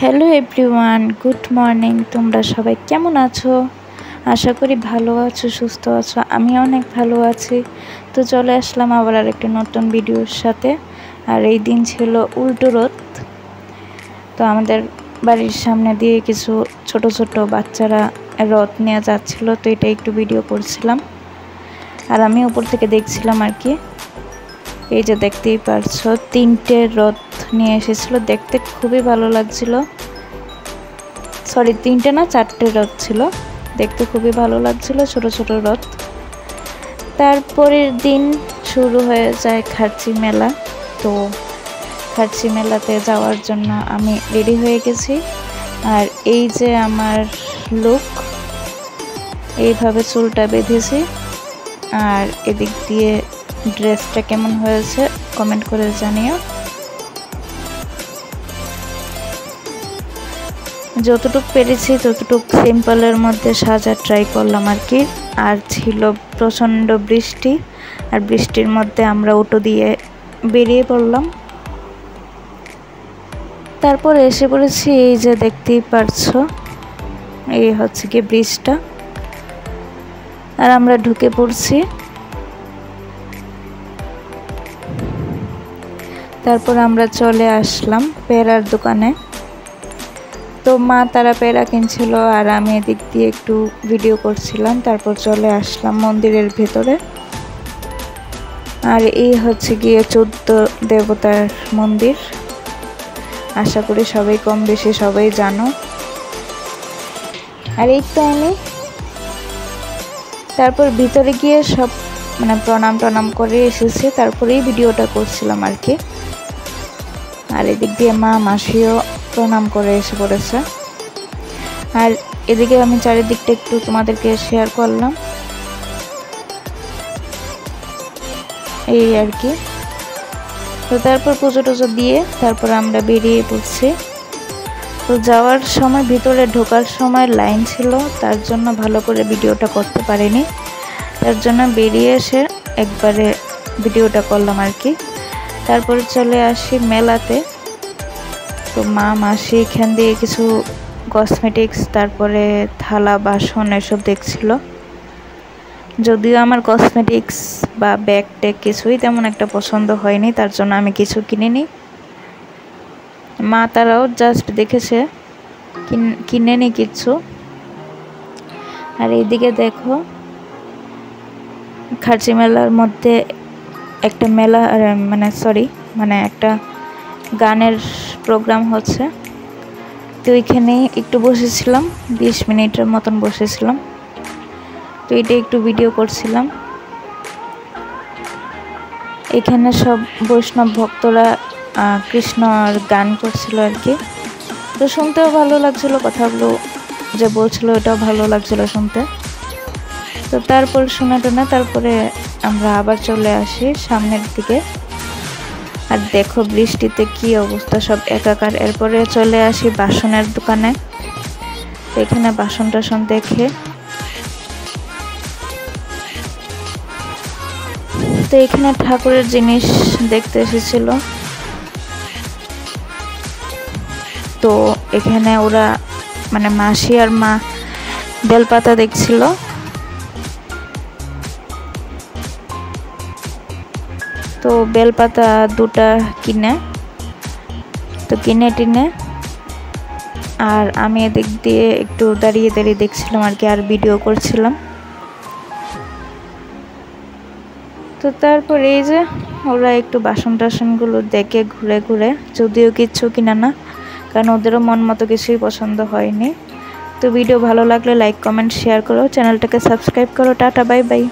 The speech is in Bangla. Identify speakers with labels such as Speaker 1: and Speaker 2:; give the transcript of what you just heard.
Speaker 1: Hello everyone, good morning. তোমরা সবাই কেমন আছো? আশা করি ভালো আছো, সুস্থ আছো। আমি অনেক ভালো আছি। তো চলে আসলাম আবার আরেকটি নতুন ভিডিওর সাথে। আর এই দিন ছিল উল্টো রথ। তো আমাদের বাড়ির সামনে দিয়ে কিছু ছোট ছোট বাচ্চারা রথ নিয়ে যাচ্ছিল, তো এটা একটু ভিডিও করছিলাম। আর আমি উপর থেকে দেখছিলাম আর কি। এই যে দেখতেই পারছো, 3টে রথ নিয়ে এসেছিল, দেখতে খুবই ভালো লাগছিল। সরি, 3টে না 4টে রথ ছিল, দেখতে খুবই ভালো লাগছিল, ছোট ছোট রথ। তারপরের দিন শুরু হয়ে যায় খার্চি মেলা। তো খার্চি মেলাতে যাওয়ার জন্য আমি রেডি হয়ে গেছি। আর এই যে আমার লুক, এইভাবে চুলটা বেঁধেছি। আর এদিক দিয়ে ড্রেসটা কেমন হয়েছে কমেন্ট করে জানিও। যতটুকু পেরেছি ততটুকু সিম্পলের মধ্যে সাজা ট্রাই করলাম আর কি। আর ছিল প্রচণ্ড বৃষ্টি, আর বৃষ্টির মধ্যে আমরা অটো দিয়ে বেরিয়ে পড়লাম। তারপর এসে পড়েছি, এই যে দেখতেই পারছো, এই হচ্ছে কি ব্রিজটা। আর আমরা ঢুকে পড়ছি। তারপর আমরা চলে আসলাম পেয়ারার দোকানে। তো মা তারা পেয়ারা কিনছিল, আর আমি এদিক দিয়ে একটু ভিডিও করছিলাম। তারপর চলে আসলাম মন্দিরের ভেতরে। আর এই হচ্ছে গিয়ে 14 দেবতার মন্দির। আশা করি সবাই কম বেশি সবাই জানো। আর এই তো আমি তারপর ভিতরে গিয়ে সব প্রণাম টনাম করে এসেছি, তারপরেই ভিডিওটা করছিলাম আর কি। আর এদিক দিয়ে মা মাসিও প্রণাম করে এসে পড়েছে। আর এদিকে আমি চারিদিকটা একটু তোমাদেরকে শেয়ার করলাম, এই আর কি। তো তারপর পুজো টুজো দিয়ে তারপর আমরা বেরিয়ে পড়ছি। তো যাওয়ার সময়, ভিতরে ঢোকার সময় লাইন ছিল, তার জন্য ভালো করে ভিডিওটা করতে পারিনি। তার জন্য বেরিয়ে এসে একবারে ভিডিওটা করলাম আর কি। তারপরে চলে আসি মেলাতে। তো মা মাসি এখান দিয়ে কিছু কসমেটিক্স, তারপরে থালা বাসন এসব দেখছিল। যদিও আমার কসমেটিক্স বা ব্যাগ ট্যাগ কিছুই তেমন একটা পছন্দ হয়নি, তার জন্য আমি কিছু কিনিনি। মা তারাও জাস্ট দেখেছে, কিনেনি কিছু। আর এইদিকে দেখো, খার্চি মেলার মধ্যে একটা মেলা একটা গানের প্রোগ্রাম হচ্ছে। তো ওইখানে একটু বসেছিলাম, 20 মিনিটের মতন বসেছিলাম। তো এটা একটু ভিডিও করছিলাম। এখানে সব বৈষ্ণব ভক্তরা কৃষ্ণর গান করছিল আর কি। তো শুনতেও ভালো লাগছিল, কথাগুলো যে বলছিল ওটাও ভালো লাগছিল শুনতে। তো তারপর শোনা টোনা তারপরে আমরা আবার চলে আসি সামনের দিকে। আর দেখো বৃষ্টিতে কি অবস্থা, সব একাকার। এরপরে চলে আসি বাসনের দোকানে। এখানে বাসন টাসন দেখে, তো এখানে ঠাকুরের জিনিস দেখতে এসেছিল। তো এখানে ওরা মাসি আর মা বেলপাতা দেখছিল। তো বেলপাতা 2টা কিনে টিনে। আর আমি এদিক দিয়ে একটু দাঁড়িয়ে দাঁড়িয়ে দেখছিলাম আর কি, আর ভিডিও করছিলাম। তো তারপর এই যে ওরা একটু বাসন টাসনগুলো দেখে ঘুরে ঘুরে, যদিও কিচ্ছু কিনা না, কারণ ওদেরও মন মতো কিছুই পছন্দ হয়নি। তো ভিডিও ভালো লাগলে লাইক কমেন্ট শেয়ার করো, চ্যানেলটাকে সাবস্ক্রাইব করো। Tata, bye bye.